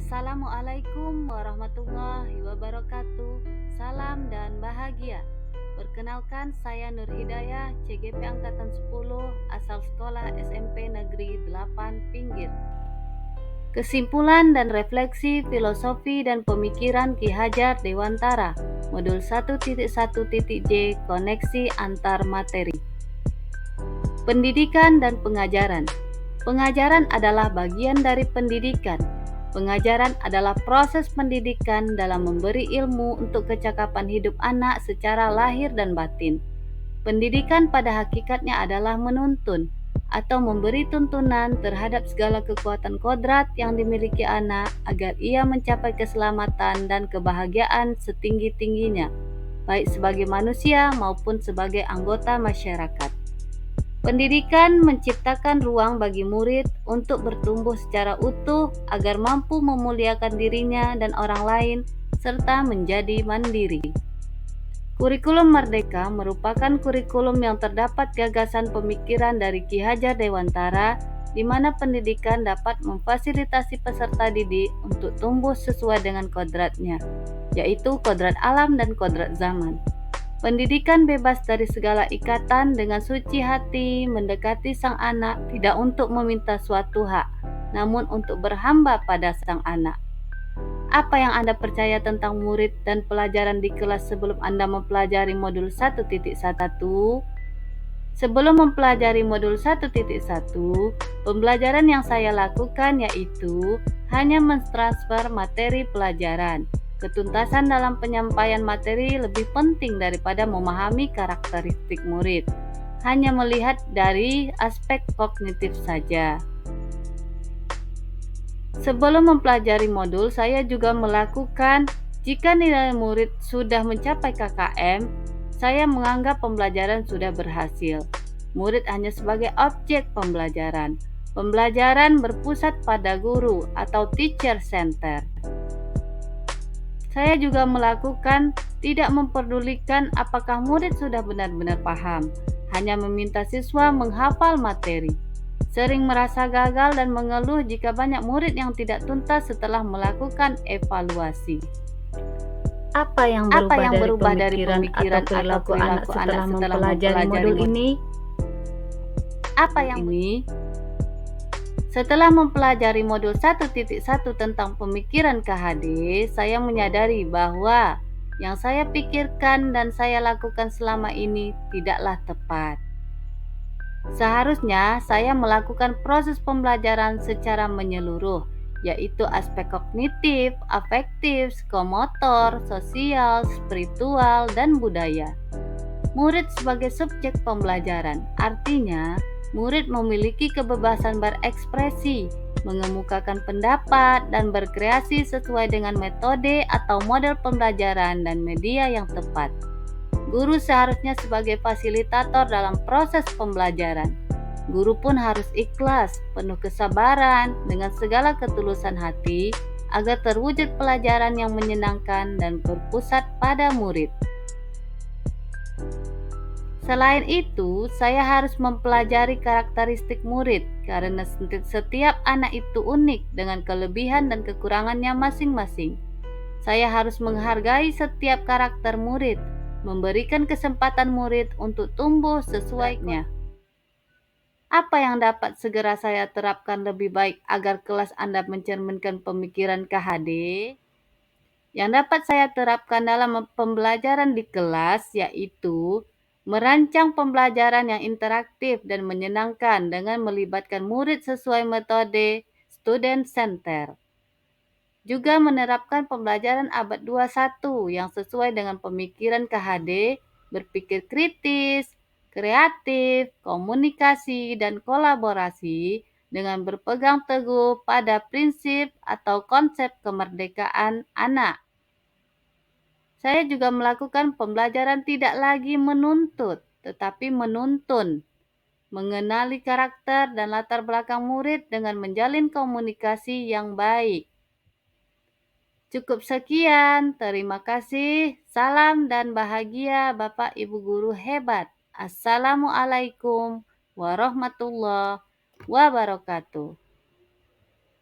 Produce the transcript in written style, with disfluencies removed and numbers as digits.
Assalamualaikum warahmatullahi wabarakatuh. Salam dan bahagia. Perkenalkan, saya Nur Hidayah, CGP Angkatan 10, asal sekolah SMP Negeri 8 Pinggir. Kesimpulan dan refleksi filosofi dan pemikiran Ki Hajar Dewantara, Modul 1.1.J, koneksi antar materi. Pendidikan dan pengajaran. Pengajaran adalah bagian dari pendidikan. Pengajaran adalah proses pendidikan dalam memberi ilmu untuk kecakapan hidup anak secara lahir dan batin. Pendidikan pada hakikatnya adalah menuntun atau memberi tuntunan terhadap segala kekuatan kodrat yang dimiliki anak agar ia mencapai keselamatan dan kebahagiaan setinggi-tingginya, baik sebagai manusia maupun sebagai anggota masyarakat. Pendidikan menciptakan ruang bagi murid untuk bertumbuh secara utuh agar mampu memuliakan dirinya dan orang lain serta menjadi mandiri. Kurikulum Merdeka merupakan kurikulum yang terdapat gagasan pemikiran dari Ki Hajar Dewantara di mana pendidikan dapat memfasilitasi peserta didik untuk tumbuh sesuai dengan kodratnya, yaitu kodrat alam dan kodrat zaman. Pendidikan bebas dari segala ikatan dengan suci hati mendekati sang anak tidak untuk meminta suatu hak, namun untuk berhamba pada sang anak. Apa yang Anda percaya tentang murid dan pelajaran di kelas sebelum Anda mempelajari modul 1.1? Sebelum mempelajari modul 1.1, pembelajaran yang saya lakukan yaitu hanya mentransfer materi pelajaran. Ketuntasan dalam penyampaian materi lebih penting daripada memahami karakteristik murid. Hanya melihat dari aspek kognitif saja. Sebelum mempelajari modul, saya juga melakukan jika nilai murid sudah mencapai KKM, saya menganggap pembelajaran sudah berhasil. Murid hanya sebagai objek pembelajaran. Pembelajaran berpusat pada guru atau teacher center. Saya juga melakukan tidak memperdulikan apakah murid sudah benar-benar paham, hanya meminta siswa menghafal materi. Sering merasa gagal dan mengeluh jika banyak murid yang tidak tuntas setelah melakukan evaluasi. Apa yang berubah dari pemikiran atau perilaku anak setelah mempelajari modul ini? Setelah mempelajari modul 1.1 tentang pemikiran KHD, saya menyadari bahwa yang saya pikirkan dan saya lakukan selama ini tidaklah tepat. Seharusnya saya melakukan proses pembelajaran secara menyeluruh, yaitu aspek kognitif, afektif, psikomotor, sosial, spiritual, dan budaya. Murid sebagai subjek pembelajaran, artinya murid memiliki kebebasan berekspresi, mengemukakan pendapat, dan berkreasi sesuai dengan metode atau model pembelajaran dan media yang tepat. Guru seharusnya sebagai fasilitator dalam proses pembelajaran. Guru pun harus ikhlas, penuh kesabaran, dengan segala ketulusan hati, agar terwujud pelajaran yang menyenangkan dan berpusat pada murid. Selain itu, saya harus mempelajari karakteristik murid karena setiap anak itu unik dengan kelebihan dan kekurangannya masing-masing. Saya harus menghargai setiap karakter murid, memberikan kesempatan murid untuk tumbuh sesuainya. Apa yang dapat segera saya terapkan lebih baik agar kelas Anda mencerminkan pemikiran KHD? Yang dapat saya terapkan dalam pembelajaran di kelas yaitu merancang pembelajaran yang interaktif dan menyenangkan dengan melibatkan murid sesuai metode student center. Juga menerapkan pembelajaran abad 21 yang sesuai dengan pemikiran KHD, berpikir kritis, kreatif, komunikasi, dan kolaborasi dengan berpegang teguh pada prinsip atau konsep kemerdekaan anak. Saya juga melakukan pembelajaran tidak lagi menuntut, tetapi menuntun, mengenali karakter dan latar belakang murid dengan menjalin komunikasi yang baik. Cukup sekian, terima kasih. Salam dan bahagia Bapak Ibu Guru hebat. Assalamualaikum warahmatullahi wabarakatuh.